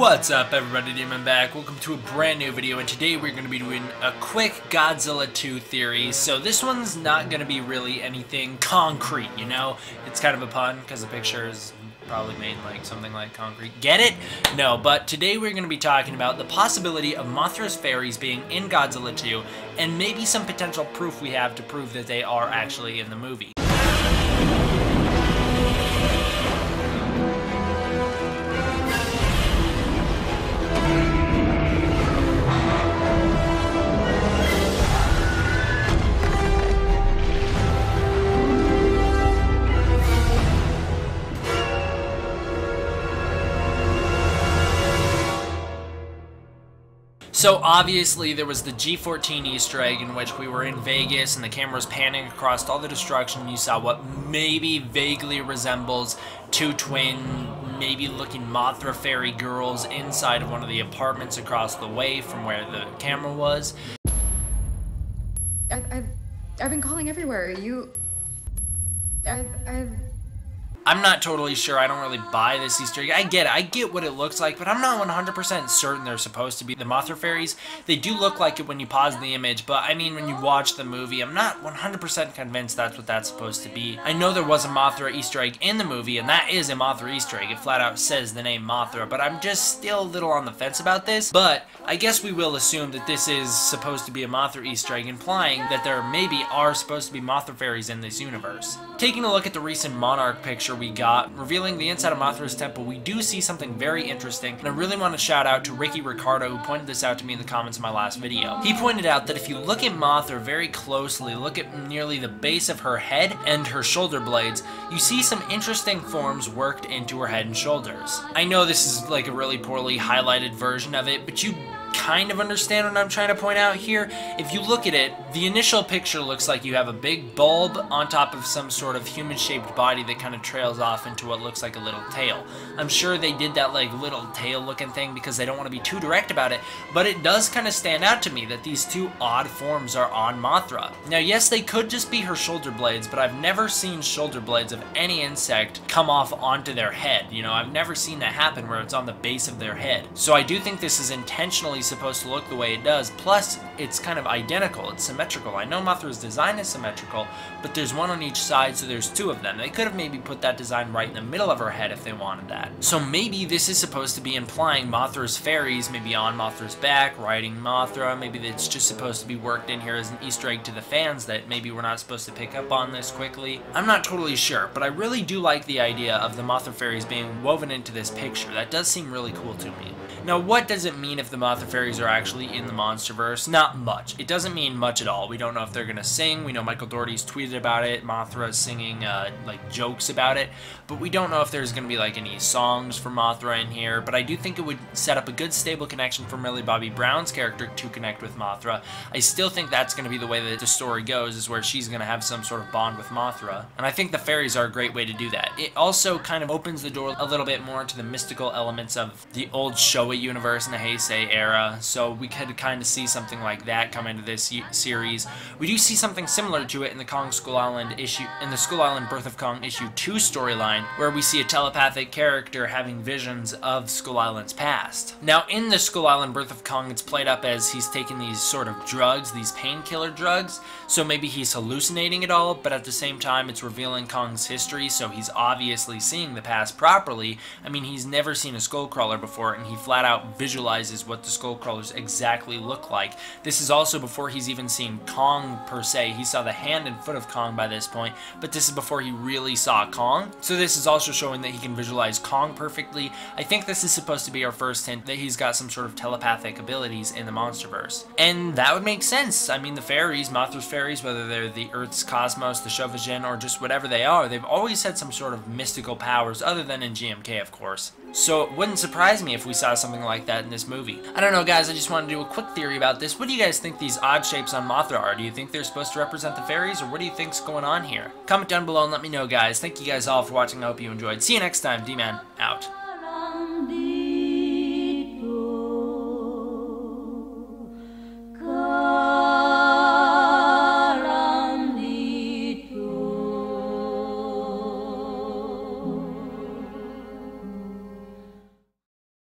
What's up everybody, Demon back. Welcome to a brand new video, and today we're going to be doing a quick Godzilla 2 theory. So this one's not going to be really anything concrete, you know? It's kind of a pun, because the picture is probably made like something like concrete. Get it? No, but today we're going to be talking about the possibility of Mothra Fairies being in Godzilla 2, and maybe some potential proof we have to prove that they are actually in the movie. So obviously there was the G14 Easter egg in which we were in Vegas and the camera was panning across all the destruction. You saw what maybe vaguely resembles two twin, maybe looking Mothra Fairy girls inside of one of the apartments across the way from where the camera was. I've been calling everywhere. I'm not totally sure. I don't really buy this Easter egg. I get it. I get what it looks like, but I'm not 100% certain they're supposed to be the Mothra Fairies. They do look like it when you pause the image, but I mean, when you watch the movie, I'm not 100% convinced that's what that's supposed to be. I know there was a Mothra Easter egg in the movie, and that is a Mothra Easter egg. It flat out says the name Mothra, but I'm just still a little on the fence about this. But I guess we will assume that this is supposed to be a Mothra Easter egg, implying that there maybe are supposed to be Mothra Fairies in this universe. Taking a look at the recent Monarch picture we got, revealing the inside of Mothra's temple, we do see something very interesting, and I really want to shout out to Ricky Ricardo, who pointed this out to me in the comments of my last video. He pointed out that if you look at Mothra very closely, look at nearly the base of her head and her shoulder blades, you see some interesting forms worked into her head and shoulders. I know this is like a really poorly highlighted version of it, but you kind of understand what I'm trying to point out here. If you look at it, the initial picture looks like you have a big bulb on top of some sort of human-shaped body that kind of trails off into what looks like a little tail. I'm sure they did that like little tail-looking thing because they don't want to be too direct about it, but it does kind of stand out to me that these two odd forms are on Mothra. Now, yes, they could just be her shoulder blades, but I've never seen shoulder blades of any insect come off onto their head. You know, I've never seen that happen where it's on the base of their head. So I do think this is intentionally supposed to look the way it does, plus it's kind of identical, it's symmetrical. I know Mothra's design is symmetrical, but there's one on each side, so there's two of them. They could have maybe put that design right in the middle of her head if they wanted that. So maybe this is supposed to be implying Mothra's fairies, maybe on Mothra's back, riding Mothra. Maybe it's just supposed to be worked in here as an Easter egg to the fans that maybe we're not supposed to pick up on this quickly. I'm not totally sure, but I really do like the idea of the Mothra Fairies being woven into this picture. That does seem really cool to me. Now, what does it mean if the Mothra Fairies are actually in the Monsterverse? Not much. It doesn't mean much at all. We don't know if they're gonna sing. We know Michael Dougherty's tweeted about it. Mothra's singing like jokes about it, but we don't know if there's gonna be like any songs for Mothra in here. But I do think it would set up a good stable connection for Millie Bobby Brown's character to connect with Mothra. I still think that's gonna be the way that the story goes, is where she's gonna have some sort of bond with Mothra, and I think the fairies are a great way to do that. It also kind of opens the door a little bit more to the mystical elements of the old Showa universe in the Heisei era, so we could kind of see something like that come into this series. We do see something similar to it in the School Island Birth of Kong issue 2 storyline, where we see a telepathic character having visions of Skull Island's past. Now, in the Skull Island Birth of Kong, it's played up as he's taking these sort of drugs, these painkiller drugs, so maybe he's hallucinating it all, but at the same time it's revealing Kong's history, so he's obviously seeing the past properly. I mean, he's never seen a skullcrawler before, and he flat out visualizes what the skullcrawlers exactly look like. This is also before he's even seen Kong per se. He saw the hand and foot of Kong by this point, but this is before he really saw Kong. So this is also showing that he can visualize Kong perfectly. I think this is supposed to be our first hint that he's got some sort of telepathic abilities in the Monsterverse. And that would make sense. I mean, the fairies, Mothra's fairies, whether they're the Earth's cosmos, the Shovajin, or just whatever they are, they've always had some sort of mystical powers, other than in GMK, of course. So it wouldn't surprise me if we saw something like that in this movie. I don't know, guys, I just wanted to do a quick theory about this. What do you guys think these odd shapes on Mothra are? Do you think they're supposed to represent the fairies, or what do you think's going on here? Comment down below and let me know, guys. Thank you guys all for watching. I hope you enjoyed. See you next time. D-Man, out.